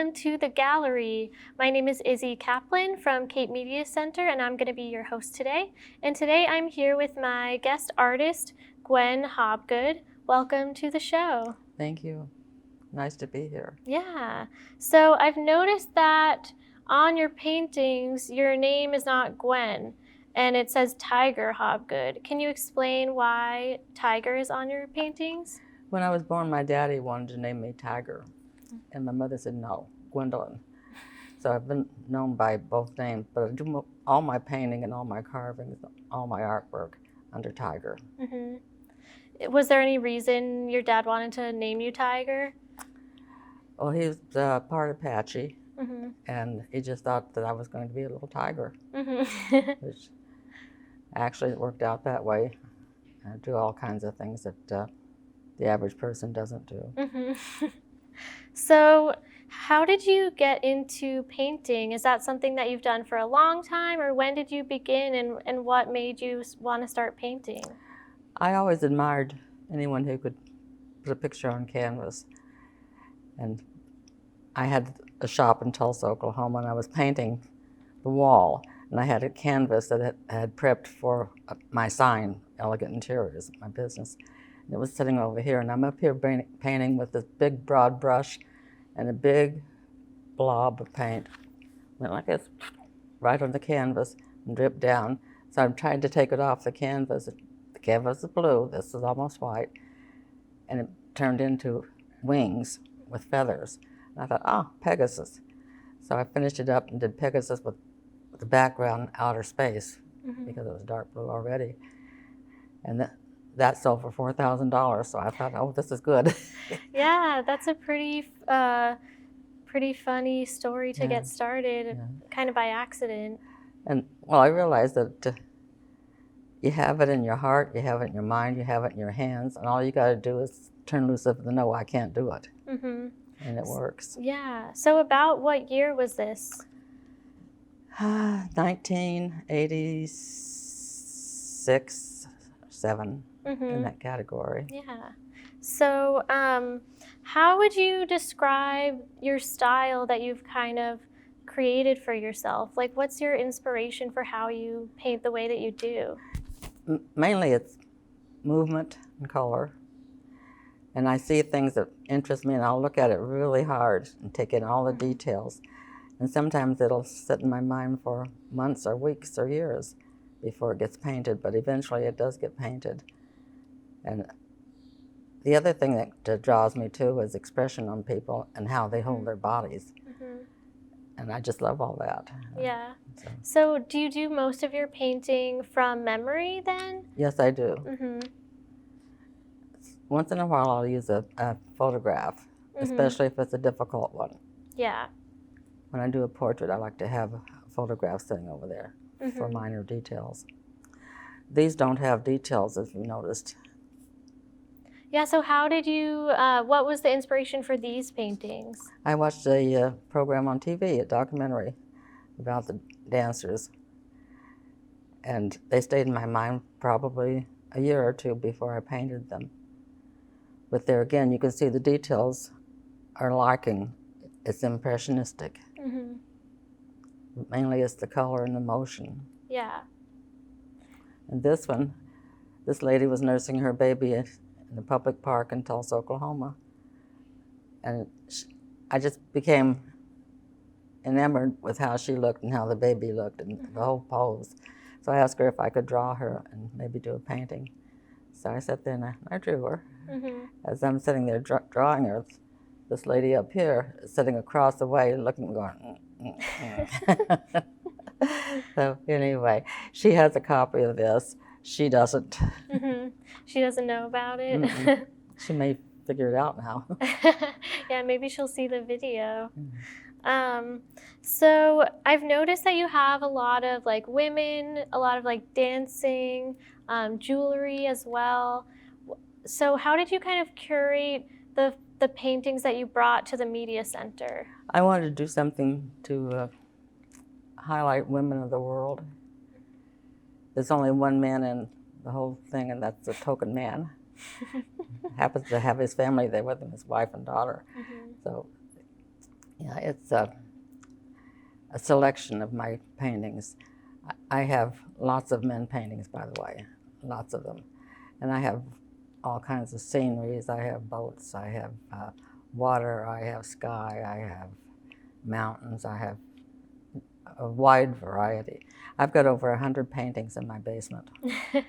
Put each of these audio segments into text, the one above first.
welcome to the gallery. My name is Izzy Kaplan from Cape Media Center, and I'm going to be your host today. And today I'm here with my guest artist, Gwen Hobgood. Welcome to the show. Thank you. Nice to be here. Yeah. So I've noticed that on your paintings, your name is not Gwen, and it says Tiger Hobgood. Can you explain why Tiger is on your paintings? When I was born, my daddy wanted to name me Tiger, and my mother said no, Gwendolyn. So I've been known by both names, but I do all my painting and all my carvings, all my artwork under Tiger. Mm-hmm. Was there any reason your dad wanted to name you Tiger? Well, he was part Apache, and he just thought that I was going to be a little tiger, which actually it worked out that way. I do all kinds of things that the average person doesn't do. So how did you get into painting? Is that something that you've done for a long time, or when did you begin, and what made you want to start painting? I always admired anyone who could put a picture on canvas. And I had a shop in Tulsa, Oklahoma, and I was painting the wall. And I had a canvas that I had prepped for my sign, Elegant Interiors, my business. And it was sitting over here, and I'm up here painting with this big broad brush and a big blob of paint. Went like this, right on the canvas, and dripped down. So I'm trying to take it off the canvas. The canvas is blue, this is almost white, and it turned into wings with feathers. And I thought, oh, Pegasus. So I finished it up and did Pegasus with the background outer space, because it was dark blue already. And that sold for $4,000, so I thought, oh, this is good. Yeah, that's a pretty funny story to get started, kind of by accident. And, well, I realized that you have it in your heart, you have it in your mind, you have it in your hands, and all you got to do is turn loose of the no, I can't do it. And it works. Yeah. So about what year was this? 1986, 7, in that category. Yeah. So how would you describe your style that you've kind of created for yourself? Like, what's your inspiration for how you paint the way that you do? Mainly it's movement and color. And I see things that interest me, and I'll look at it really hard and take in all the details. And sometimes it'll sit in my mind for months or weeks or years before it gets painted, but eventually it does get painted. And the other thing that draws me too is expression on people and how they hold their bodies. And I just love all that. Yeah. So do you do most of your painting from memory then? Yes, I do. Once in a while I'll use a photograph, especially if it's a difficult one. Yeah. When I do a portrait, I like to have a photograph sitting over there for minor details. These don't have details, as you noticed. Yeah, so how did you, what was the inspiration for these paintings? I watched a program on TV, a documentary about the dancers. And they stayed in my mind probably a year or two before I painted them. But there again, you can see the details are lacking. It's impressionistic. Mainly it's the color and the motion. Yeah. And this one, this lady was nursing her baby in the public park in Tulsa, Oklahoma. And I just became enamored with how she looked and how the baby looked and the whole pose. So I asked her if I could draw her and maybe do a painting. So I sat there and I drew her. As I'm sitting there drawing her, this lady up here is sitting across the way looking, going, So anyway, she has a copy of this. She doesn't. She doesn't know about it? She may figure it out now. Yeah, maybe she'll see the video. So I've noticed that you have a lot of like women, a lot of like dancing, jewelry as well. So how did you kind of curate the paintings that you brought to the media center? I wanted to do something to highlight women of the world. There's only one man in the whole thing, and that's a token man. Happens to have his family there with him, his wife and daughter. So Yeah, it's a selection of my paintings. I have lots of men paintings, by the way, lots of them. And I have all kinds of sceneries. I have boats, I have water, I have sky, I have mountains, I have a wide variety. I've got over 100 paintings in my basement. Yeah.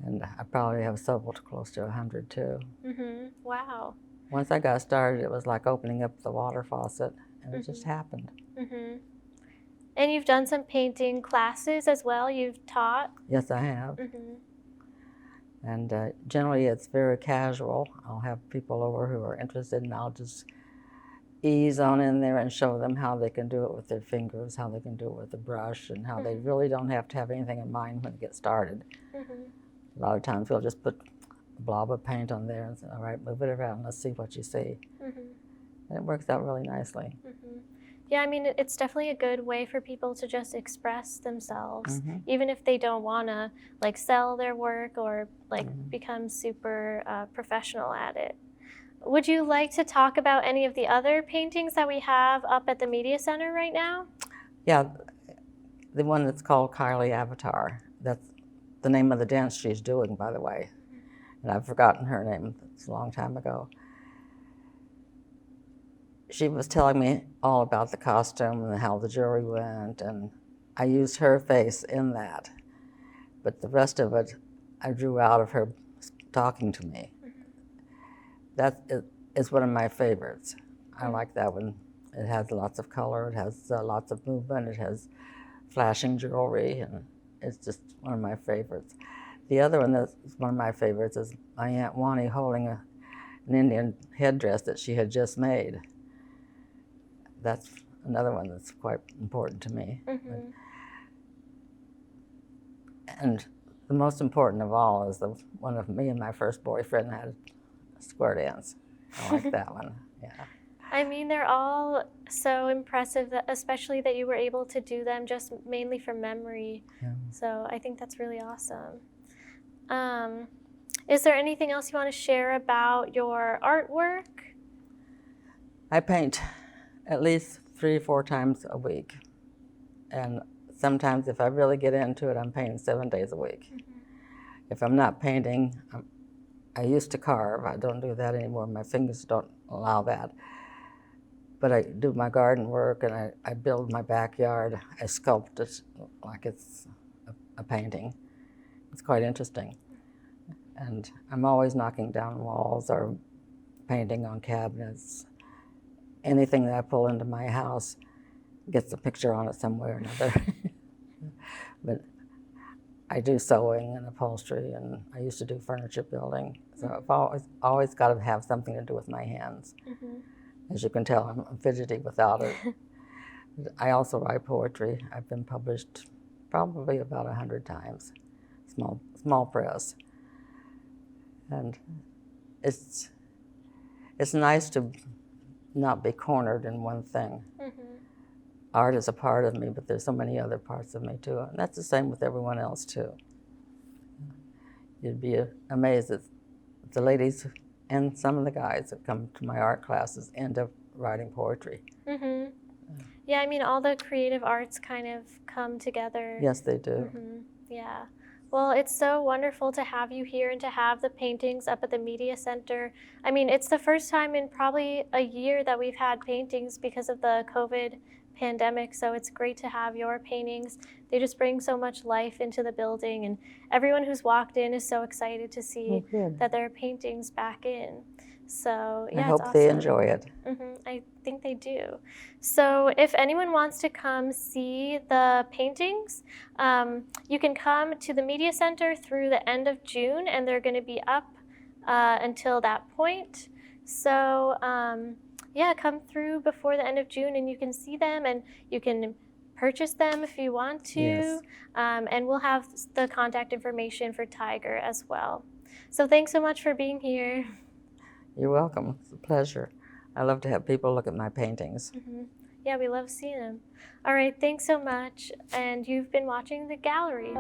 And I probably have sold close to 100 too. Wow. Once I got started, it was like opening up the water faucet, and it just happened. And you've done some painting classes as well? You've taught? Yes, I have. And generally it's very casual. I'll have people over who are interested, and I'll just ease on in there and show them how they can do it with their fingers, how they can do it with a brush, and how they really don't have to have anything in mind when they get started. A lot of times we'll just put a blob of paint on there and say, all right, move it around, let's see what you see. And it works out really nicely. Yeah, I mean, it's definitely a good way for people to just express themselves, even if they don't want to like sell their work or like become super professional at it. Would you like to talk about any of the other paintings that we have up at the Media Center right now? Yeah, the one that's called Kylie Avatar. That's the name of the dance she's doing, by the way. And I've forgotten her name. It's a long time ago. She was telling me all about the costume and how the jewelry went, and I used her face in that. But the rest of it, I drew out of her talking to me. That is one of my favorites. I like that one. It has lots of color, it has lots of movement, it has flashing jewelry, and it's just one of my favorites. The other one that's one of my favorites is my Aunt Wani holding an Indian headdress that she had just made. That's another one that's quite important to me. And the most important of all is the one of me and my first boyfriend had a square dance. I like that one, yeah. I mean, they're all so impressive, that, especially that you were able to do them just mainly from memory. So I think that's really awesome. Is there anything else you want to share about your artwork? I paint at least 3 or 4 times a week. And sometimes if I really get into it, I'm painting 7 days a week. If I'm not painting, I used to carve. I don't do that anymore. My fingers don't allow that. But I do my garden work, and I build my backyard. I sculpt it like it's a painting. It's quite interesting. And I'm always knocking down walls or painting on cabinets. Anything that I pull into my house gets a picture on it somewhere or another. But I do sewing and upholstery, and I used to do furniture building. So I've always got to have something to do with my hands. As you can tell, I'm fidgety without it. I also write poetry. I've been published probably about 100 times, small press. And it's nice to not be cornered in one thing. Art is a part of me, but there's so many other parts of me too. And that's the same with everyone else too. You'd be amazed that the ladies and some of the guys that come to my art classes end up writing poetry. Yeah, I mean, all the creative arts kind of come together. Yes, they do. Yeah. Well, it's so wonderful to have you here and to have the paintings up at the Media Center. I mean, it's the first time in probably a year that we've had paintings because of the COVID pandemic, so it's great to have your paintings. They just bring so much life into the building, and everyone who's walked in is so excited to see that there are paintings back in. So yeah, I hope it's awesome. they enjoy it. I think they do. So if anyone wants to come see the paintings, you can come to the Media Center through the end of June, and they're going to be up until that point. So yeah, come through before the end of June, and you can see them, and you can purchase them if you want to. Yes. And we'll have the contact information for Tiger as well. So thanks so much for being here. You're welcome. It's a pleasure. I love to have people look at my paintings. Yeah, we love seeing them. All right, thanks so much. And you've been watching The Gallery.